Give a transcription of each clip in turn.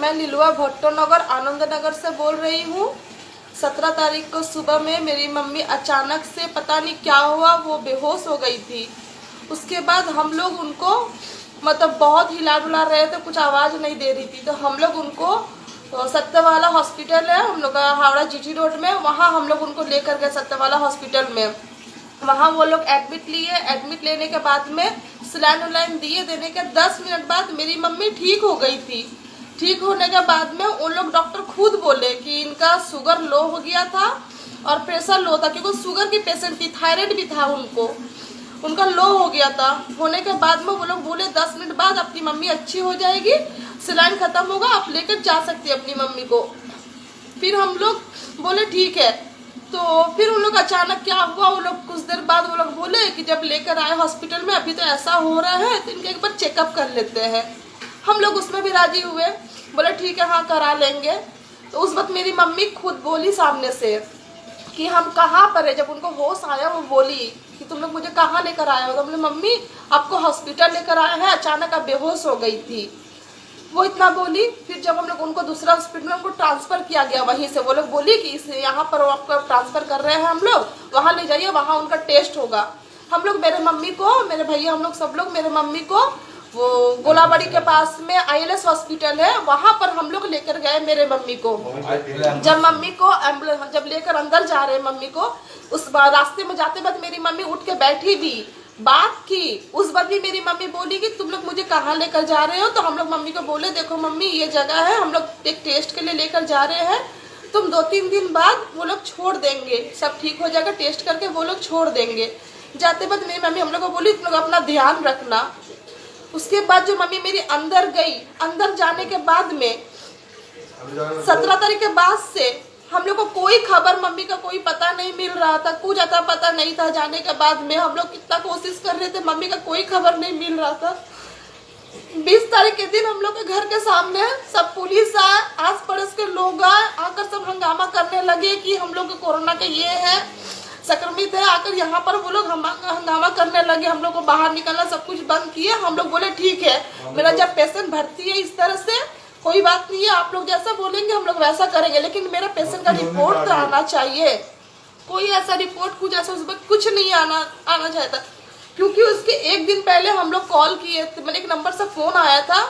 मैं लिलुआ भट्टो नगर आनंद नगर से बोल रही हूँ। 17 तारीख को सुबह में मेरी मम्मी अचानक से पता नहीं क्या हुआ, वो बेहोश हो गई थी। उसके बाद हम लोग उनको मतलब बहुत हिला डुला रहे थे, कुछ आवाज़ नहीं दे रही थी, तो हम लोग उनको सत्यवाला हॉस्पिटल है हम लोग का हावड़ा जीटी रोड में, वहाँ हम लोग उनको लेकर गए सत्यवाला हॉस्पिटल में। वहाँ वो लोग एडमिट लिए। एडमिट लेने के बाद में सलाइन उलाइन दिए। देने के 10 मिनट बाद मेरी मम्मी ठीक हो गई थी। ठीक होने के बाद में उन लोग डॉक्टर खुद बोले कि इनका शुगर लो हो गया था और प्रेशर लो था, क्योंकि शुगर की पेशेंट थी, थायराइड भी था उनको, उनका लो हो गया था। होने के बाद में वो लोग बोले 10 मिनट बाद अपनी मम्मी अच्छी हो जाएगी, सलाइन ख़त्म होगा, आप लेकर जा सकती है अपनी मम्मी को। फिर हम लोग बोले ठीक है। तो फिर उन लोग अचानक क्या हुआ, वो लोग कुछ देर बाद वो लोग बोले कि जब लेकर आए हॉस्पिटल में अभी तो ऐसा हो रहा है तो इनका एक बार चेकअप कर लेते हैं। हम लोग उसमें भी राजी हुए, बोले ठीक है हाँ करा लेंगे। तो उस वक्त मेरी मम्मी खुद बोली सामने से कि हम कहाँ पर है। जब उनको होश आया वो बोली कि तुम लोग मुझे कहाँ लेकर आए हो, तो बोले मम्मी आपको हॉस्पिटल लेकर आए हैं, अचानक आप बेहोश हो गई थी, वो इतना बोली। फिर जब हम लोग उनको दूसरा हॉस्पिटल में उनको ट्रांसफ़र किया गया, वहीं से वो लोग बोली कि इस यहाँ पर आपको ट्रांसफ़र कर रहे हैं हम लोग, वहाँ ले जाइए, वहाँ उनका टेस्ट होगा। हम लोग मेरे मम्मी को, मेरे भैया, हम लोग सब लोग मेरे मम्मी को वो गोलाबाड़ी के पास में ILS हॉस्पिटल है, वहाँ पर हम लोग लेकर गए मेरे मम्मी को। जब मम्मी को एम्बुलेंस जब लेकर अंदर जा रहे मम्मी को, उस रास्ते में जाते वक्त मेरी मम्मी उठ के बैठी भी, बात की। उस बार भी मेरी मम्मी बोली कि तुम लोग मुझे कहाँ लेकर जा रहे हो, तो हम लोग मम्मी को बोले देखो मम्मी ये जगह है, हम लोग एक टेस्ट के लिए लेकर जा रहे हैं, तुम 2-3 दिन बाद वो लोग छोड़ देंगे, सब ठीक हो जाएगा, टेस्ट करके वो लोग छोड़ देंगे। जाते वक्त मेरी मम्मी हम लोग को बोली तुम लोग अपना ध्यान रखना। उसके बाद जो मम्मी मेरी अंदर गई, अंदर जाने के बाद में 17 तारीख के बाद से हम लोग को कोई खबर, मम्मी का कोई पता नहीं मिल रहा था, कुछ अता पता नहीं था। जाने के बाद में हम लोग कितना कोशिश कर रहे थे, मम्मी का कोई खबर नहीं मिल रहा था। 20 तारीख के दिन हम लोग के घर के सामने सब पुलिस आए, आस पड़ोस के लोग आए, आकर सब हंगामा करने लगे कि हम लोग को कोरोना का ये है, संक्रमित है। आकर यहाँ पर वो लोग हंगामा करने लगे, हम लोग को बाहर निकलना सब कुछ बंद किया। हम लोग बोले ठीक है, मेरा जब पेशेंट भर्ती है इस तरह से कोई बात नहीं है, आप लोग जैसा बोलेंगे हम लोग वैसा करेंगे, लेकिन मेरा पेशेंट का रिपोर्ट तो आना चाहिए। कोई ऐसा रिपोर्ट कुछ ऐसा उस वक्त कुछ नहीं आना चाहिए था, क्योंकि उसके एक दिन पहले हम लोग कॉल किए थे, मैंने एक नंबर से फ़ोन आया था,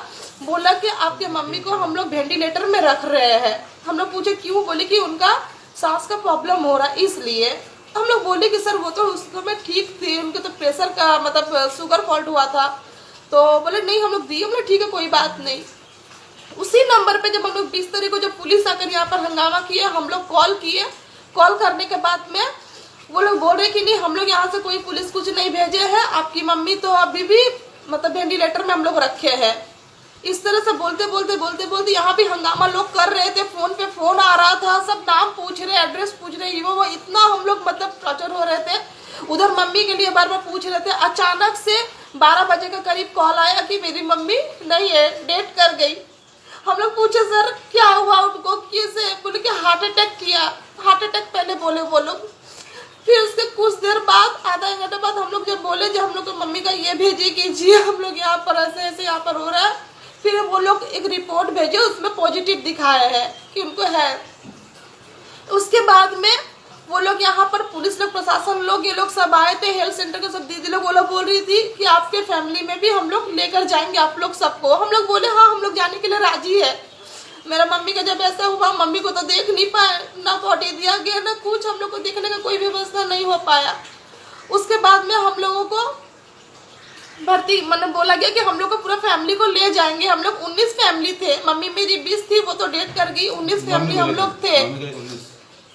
बोला कि आपके मम्मी को हम लोग वेंटिलेटर में रख रहे हैं। हम लोग पूछे क्यों, बोले कि उनका सांस का प्रॉब्लम हो रहा है इसलिए। हम लोग बोले कि सर वो तो उस समय ठीक थी, उनके तो प्रेशर का मतलब शुगर फॉल्ट हुआ था। तो बोले नहीं हम लोग दिए, बोले ठीक है कोई बात नहीं। उसी नंबर पे जब हम लोग 20 तारीख को जब पुलिस आकर यहाँ पर हंगामा किए, हम लोग कॉल किए, कॉल करने के बाद में वो लोग बोल रहे कि नहीं हम लोग यहाँ से कोई पुलिस कुछ नहीं भेजे हैं, आपकी मम्मी तो अभी भी मतलब वेंटिलेटर में हम लोग रखे हैं। इस तरह से बोलते बोलते यहाँ भी हंगामा लोग कर रहे थे, फोन पे फोन आ रहा था, सब नाम पूछ रहे, एड्रेस पूछ रहे, वो इतना हम लोग मतलब टॉर्चर हो रहे थे। उधर मम्मी के लिए बार बार पूछ रहे थे। अचानक से 12 बजे के करीब कॉल आया कि मेरी मम्मी नहीं है, डेथ कर गई। हम लोग पूछे सर क्या हुआ उनको, कैसे, बोले कि हार्ट अटैक किया। हार्ट अटैक पहले बोले वो लोग। फिर उसके कुछ देर बाद, आधा घंटे बाद हम लोग जब बोले जब हम लोग को मम्मी का ये भेजिए कीजिए, हम लोग यहाँ पर ऐसे ऐसे यहाँ पर हो रहा है। फिर वो लोग एक रिपोर्ट भेजे, उसमें पॉजिटिव दिखाया है कि उनको है। उसके बाद में वो लोग यहाँ पर पुलिस लोग, प्रशासन लोग, ये लोग सब आए थे, हेल्थ सेंटर के सब दीदी लोग, वो लोग बोल रही थी कि आपके फैमिली में भी हम लोग लेकर जाएंगे आप लोग सबको। हम लोग बोले हाँ हम लोग जाने के लिए राजी है। मेरा मम्मी का जब ऐसा हुआ, मम्मी को तो देख नहीं पाए, ना पॉटी दिया गया ना कुछ, हम लोग को देखने का कोई व्यवस्था नहीं हो पाया। उसके बाद में हम लोगों को भर्ती मतलब बोला गया कि हम लोग को पूरा फैमिली को ले जाएंगे। हम लोग 19 फैमिली थे, मम्मी मेरी 20 थी, वो तो डेथ कर गई, 19 फैमिली हम लोग थे।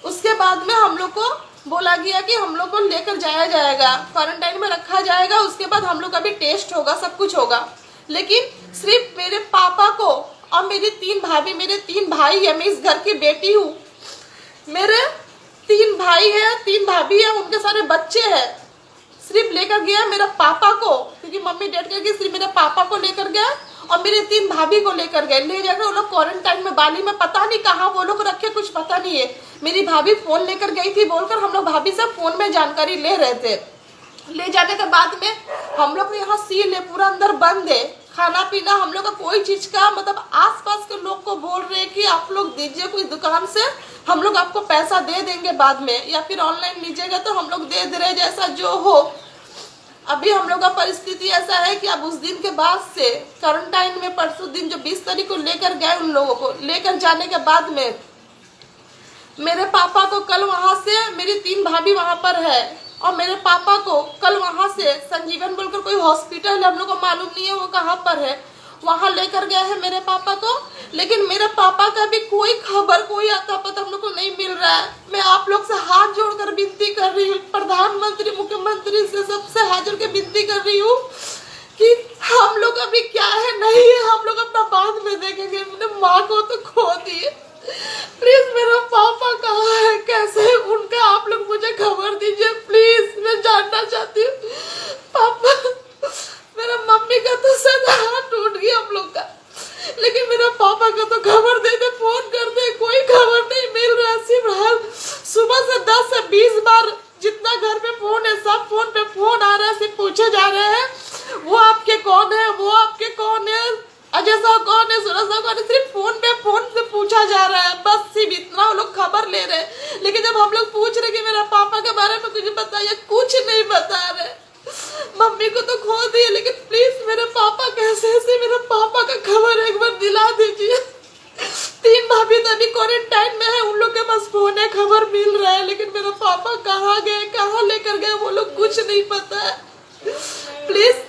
उसके बाद में हम लोग को बोला गया कि हम लोग को लेकर जाया जाएगा, क्वारंटाइन में रखा जाएगा, उसके बाद हम लोग का भी टेस्ट होगा, सब कुछ होगा। लेकिन सिर्फ मेरे पापा को और मेरी 3 भाभी, मेरे 3 भाई है, मैं इस घर की बेटी हूँ, मेरे 3 भाई है, 3 भाभी है, उनके सारे बच्चे हैं, सिर्फ लेकर गया मेरा पापा को, क्योंकि मम्मी डेथ कर गई, सिर्फ मेरे पापा को लेकर गया और मेरे 3 भाभी को लेकर गए। ले जाकर वो लोग क्वारंटाइन में बाली में पता नहीं कहाँ वो लोग रखे, कुछ पता नहीं है। मेरी भाभी फोन लेकर गई थी बोलकर, हम लोग भाभी से फोन में जानकारी ले रहे थे। ले जाने के बाद में हम लोग यहाँ सील है, पूरा अंदर बंद है, खाना पीना हम लोग का कोई चीज का मतलब आसपास के लोग को बोल रहे हैं कि आप लोग दीजिए कोई दुकान से, हम लोग आपको पैसा दे देंगे बाद में, या फिर ऑनलाइन लीजिएगा तो हम लोग दे रहे, जैसा जो हो। अभी हम लोग का परिस्थिति ऐसा है कि अब उस दिन के बाद से क्वारंटाइन में परसों दिन जो 20 तारीख को लेकर गए, उन लोगों को लेकर जाने के बाद में मेरे पापा को कल वहां से, मेरी 3 भाभी वहां पर है, और मेरे पापा को कल वहां से संजीवन बोलकर कोई हॉस्पिटल है, हम लोग को मालूम नहीं है वो कहाँ पर है, वहां लेकर गए हैं मेरे पापा को। लेकिन मेरे पापा का भी कोई खबर, कोई आता पता हम लोग को नहीं मिल रहा है। मैं आप लोग से हाथ जोड़कर विनती कर रही हूँ, प्रधानमंत्री, मुख्यमंत्री से सबसे हाथ जोड़ के विनती कर रही हूँ कि हम लोग अभी क्या है नहीं है, हम लोग अपना बाद में देखेंगे। मैंने माँ को तो खो दिए, प्लीज मेरा पापा कहाँ है, कैसे है उनका, आप लोग मुझे खबर दीजिए प्लीज, मैं जानना चाहती हूँ। पापा, मेरा मम्मी का तो सदा हाथ टूट गया हम लोग का, लेकिन मेरा पापा का तो खबर दे दे, फोन कर दे, कोई खबर नहीं मिल रहा है। सिर्फ हर सुबह से 10 से 20 बार जितना घर पे फोन है, सब फोन पे फोन आ रहा है, सिर्फ पूछे जा रहे हैं वो आपके कौन है, वो आपके कौन है, अजय साहब कौन है, सूरज साहब कौन है, सिर्फ फोन पे फोन से पूछा जा रहा है, बस सिर्फ इतना वो लोग खबर ले रहे हैं। लेकिन जब हम लोग पूछ रहे कि मेरा पापा के बारे में कुछ बताइए, कुछ नहीं बता रहे। मम्मी को तो खो दिए, लेकिन प्लीज मेरे पापा कैसे ऐसे, मेरे पापा का खबर एक बार दिला दीजिए। 3 भाभी तो अभी क्वारंटाइन में है, उन लोग के पास फोन है, खबर मिल रहा है, लेकिन मेरा पापा कहाँ गए, कहाँ लेकर गए, वो लोग कुछ नहीं पता है। प्लीज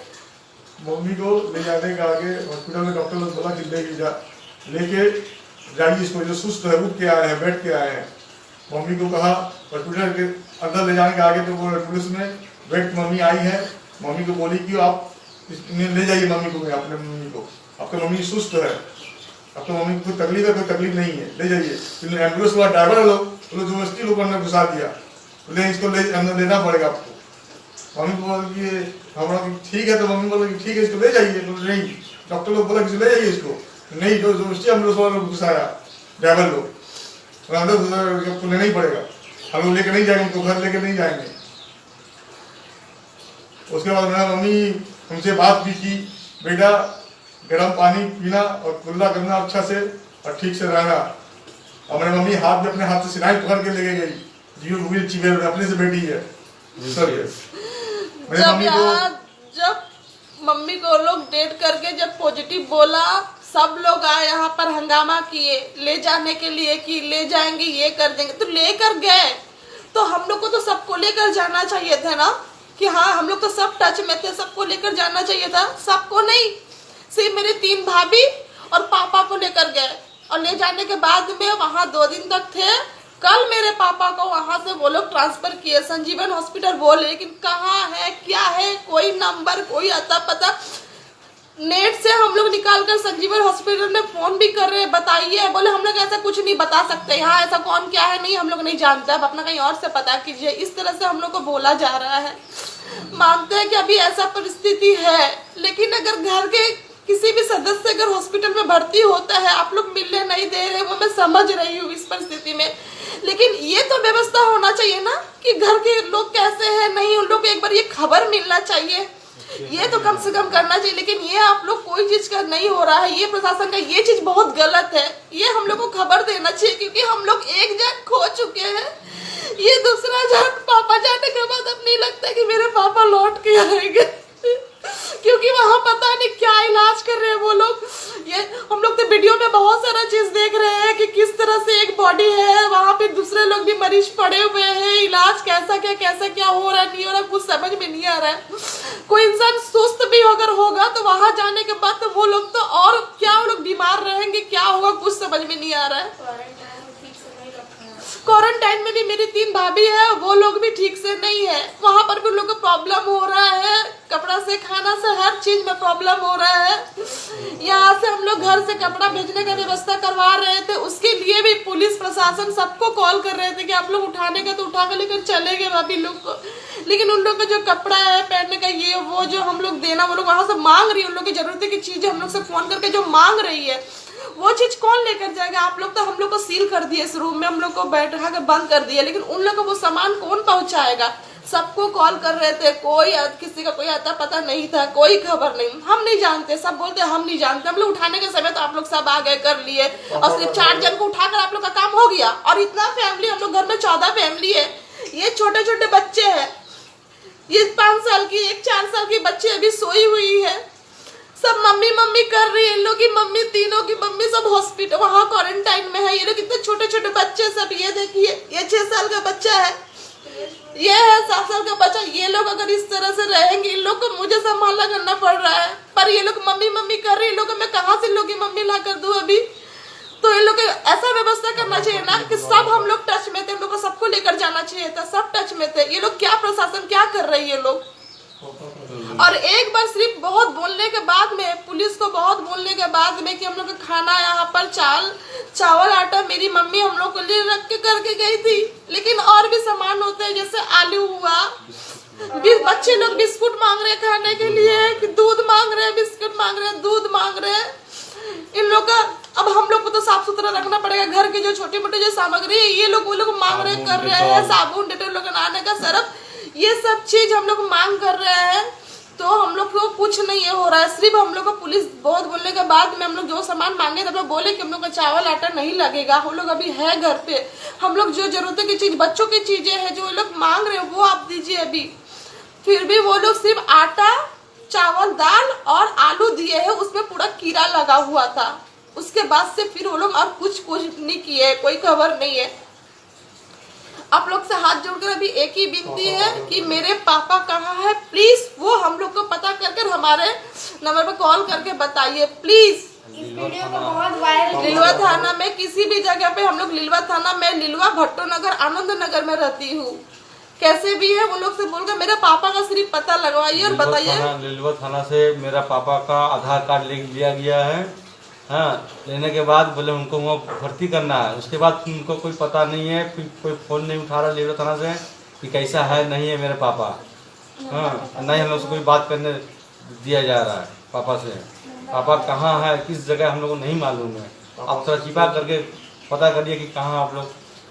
मम्मी को ले जाने के आगे हॉस्पिटल में डॉक्टर ने बोला कि लेके जाइए इसको, जो सुस्त है, उठ के आए हैं, बैठ के आए हैं। मम्मी को कहा हॉस्पिटल के अंदर ले जाने के आगे तो वो पुलिस ने बैठ मम्मी आई है, मम्मी को बोली कि आप ले जाइए मम्मी को, अपने मम्मी को, आपका मम्मी सुस्त है, आपका मम्मी को कोई तकलीफ है, कोई तकलीफ नहीं है, ले जाइए। फिर एम्बुलेंस वाला ड्राइवर लोग जबरदस्ती लोग अंदर घुसा दिया, बोले इसको अंदर लेना पड़ेगा आपको। मम्मी को बोला कि हमारा ठीक है, तो मम्मी बोला कि ठीक है इसको ले जाइए, बोले नहीं, डॉक्टर लोग बोला कि ले जाइए इसको, नहीं, जो जबरदस्ती हम लोग घुसाया ड्राइवर लोग, अंदर लेना ही पड़ेगा, हम लोग लेकर नहीं जाएंगे, उनको घर लेकर नहीं जाएंगे। उसके बाद मेरा मम्मी हमसे बात भी की, बेटा गर्म पानी पीना और कुल्ला करना अच्छा से और ठीक से रहना। और मेरी मम्मी हाथ में अपने हाथ से सिलाई पकड़ के लेके गई, जीव भूल चिवेर अपने से बैठी है। जब मम्मी को लोग डेट करके जब पॉजिटिव बोला, सब लोग आए यहाँ पर हंगामा किए ले जाने के लिए कि ले जाएंगे, ये कर देंगे, तो लेकर गए तो हम लोग को तो सबको लेकर जाना चाहिए था ना, कि हाँ हम लोग तो सब टच में थे, सबको लेकर जाना चाहिए था। सबको नहीं, सिर्फ मेरे 3 भाभी और पापा को लेकर गए, और ले जाने के बाद में वहाँ 2 दिन तक थे। कल मेरे पापा को वहाँ से वो लोग ट्रांसफर किए संजीवन हॉस्पिटल बोले, लेकिन कहाँ है क्या है, कोई नंबर, कोई अता पता। नेट से हम लोग निकाल कर संजीवन हॉस्पिटल में फोन भी कर रहे हैं, बताइए, बोले हम लोग ऐसा कुछ नहीं बता सकते, यहाँ ऐसा कौन क्या है नहीं हम लोग नहीं जानते, अब अपना कहीं और से पता कीजिए। इस तरह से हम लोग को बोला जा रहा है। मानते हैं कि अभी ऐसा परिस्थिति है, लेकिन अगर घर के किसी भी सदस्य अगर हॉस्पिटल में भर्ती होता है, आप लोग मिलने नहीं दे रहे, वो मैं समझ रही हूँ इस परिस्थिति में, लेकिन ये तो व्यवस्था होना चाहिए ना कि घर के लोग कैसे हैं, नहीं, उन लोग को एक बार ये खबर मिलना चाहिए, ये तो कम से कम करना चाहिए। लेकिन ये आप लोग कोई चीज का नहीं हो रहा है, ये प्रशासन का ये चीज बहुत गलत है, ये हम लोग को खबर देना चाहिए, क्योंकि हम लोग एक जन खो चुके हैं, ये दूसरा जन पापा जाने के बाद अब नहीं लगता कि मेरे पापा लौट के आएंगे, क्योंकि वहाँ पता नहीं क्या इलाज कर रहे हैं वो लोग। ये हम लोग तो वीडियो में बहुत सारा चीज देख रहे हैं कि किस तरह से एक बॉडी है, वहाँ पे दूसरे लोग भी मरीज पड़े हुए हैं, इलाज कैसा क्या हो रहा है, नहीं हो रहा, कुछ समझ में नहीं आ रहा है। कोई इंसान सुस्त भी अगर होगा तो वहाँ जाने के बाद तो वो लोग तो और क्या, वो लोग बीमार रहेंगे, क्या होगा कुछ समझ में नहीं आ रहा है। क्वारंटाइन में भी मेरी 3 भाभी है, वो लोग भी ठीक से नहीं है, वहाँ पर भी उन लोग को प्रॉब्लम हो रहा है, कपड़ा से, खाना से, हर चीज में प्रॉब्लम हो रहा है। यहाँ से हम लोग घर से कपड़ा भेजने का व्यवस्था करवा रहे थे, उसके लिए भी पुलिस प्रशासन सबको कॉल कर रहे थे कि आप लोग उठाने का तो उठा कर लेकर चले गए भाभी लोग को, लेकिन उन लोग का जो कपड़ा है पहनने का, ये वो जो हम लोग देना, वो लोग वहाँ से मांग रही है, उन लोग की जरूरत की चीजें हम लोग से फोन करके जो मांग रही है, वो चीज कौन लेकर जाएगा। आप लोग तो हम लोग को सील कर दिए, इस रूम में हम लोग को बैठा कर बंद कर दिया, लेकिन उन लोग को वो सामान कौन पहुंचाएगा। सबको कॉल कर रहे थे, कोई किसी का कोई आता पता नहीं था, कोई खबर नहीं, हम नहीं जानते, सब बोलते हम नहीं जानते। हम लोग उठाने के समय तो आप लोग सब आ गए, कर लिए, और सिर्फ 4 जन को उठाकर आप लोग का काम हो गया। और इतना फैमिली, हम लोग घर में 14 फैमिली है, ये छोटे छोटे बच्चे हैं, ये 5 साल की, एक 4 साल की बच्ची अभी सोई हुई है, सब मम्मी मम्मी कर रही है। इन लोग की मम्मी, तीनों की मम्मी सब हॉस्पिटल वहाँ क्वारंटाइन में है। ये लोग इतने छोटे छोटे बच्चे सब, ये देखिए, ये 6 साल का बच्चा है, ये है 7 साल का बच्चा। ये लोग अगर इस तरह से रहेंगे, इन लोग को मुझे संभालना करना पड़ रहा है। पर ये लोग मम्मी मम्मी कर रही है, इन लोग मैं कहाँ से लोग की मम्मी ला कर दूं अभी। तो इन लोग ऐसा व्यवस्था करना चाहिए ना कि सब हम लोग टच में थे, हम लोग को सबको लेकर जाना चाहिए था, सब टच में थे। ये लोग क्या प्रशासन क्या कर रही है लोग। और एक बार सिर्फ बहुत बोलने के बाद में, पुलिस को बहुत बोलने के बाद में कि हम लोग का खाना यहाँ पर चावल आटा मेरी मम्मी हम लोग को लिए रख के करके गई थी, लेकिन और भी सामान होते हैं जैसे आलू हुआ, बच्चे लोग बिस्कुट मांग रहे खाने के लिए, दूध मांग रहे, बिस्कुट मांग रहे, दूध मांग रहे। इन लोग का अब हम लोग को तो साफ सुथरा रखना पड़ेगा, घर की जो छोटी मोटी जो सामग्री है ये लोग वो लोग मांग रहे, कर रहे हैं, साबुन, डेटॉल लोग नहाने का सरफ, ये सब चीज हम लोग मांग कर रहे हैं। तो हम लोग को कुछ नहीं ये हो रहा है। सिर्फ हम लोग को पुलिस बहुत बोलने के बाद में हम लोग जो सामान मांगे तो हम लोग बोले कि हम लोग का चावल आटा नहीं लगेगा, हम लोग अभी है घर पे, हम लोग जो जरूरत की चीज, बच्चों की चीजें हैं जो लोग मांग रहे हैं वो आप दीजिए अभी। फिर भी वो लोग सिर्फ आटा, चावल, दाल और आलू दिए है, उसमें पूरा कीड़ा लगा हुआ था। उसके बाद से फिर वो लोग और कुछ नहीं किए, कोई खबर नहीं है। आप लोग से हाथ जोड़कर अभी एक ही विनती है कि मेरे पापा कहाँ है, प्लीज वो हम लोग को पता करके हमारे नंबर पर कॉल करके बताइए प्लीज। इस वीडियो को बहुत वायरल लिलवा थाना में किसी भी जगह पे, हम लोग लिलवा थाना में, लिलवा भट्टो नगर, आनंद नगर में रहती हूँ, कैसे भी है वो लोग से बोलकर मेरे पापा का सिर्फ पता लगवाइए और बताइए। लिलवा थाना से मेरा पापा का आधार कार्ड लिया गया है, हाँ, लेने के बाद बोले उनको वहाँ भर्ती करना है। उसके बाद उनको कोई पता नहीं है, फिर कोई फ़ोन नहीं उठा रहा लिलवा थाना से कि कैसा है नहीं है मेरे पापा, हाँ, नहीं हम लोग से कोई बात करने दिया जा रहा है पापा से। पापा कहाँ है, किस जगह हम लोग को नहीं मालूम है। आप थोड़ा छिपा करके पता करिए कि कहाँ आप लोग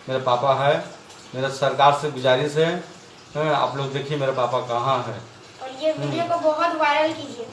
मेरे पापा है। मेरा सरकार से गुजारिश है, आप लोग देखिए मेरे पापा कहाँ है। और ये वीडियो को बहुत वायरल कीजिए।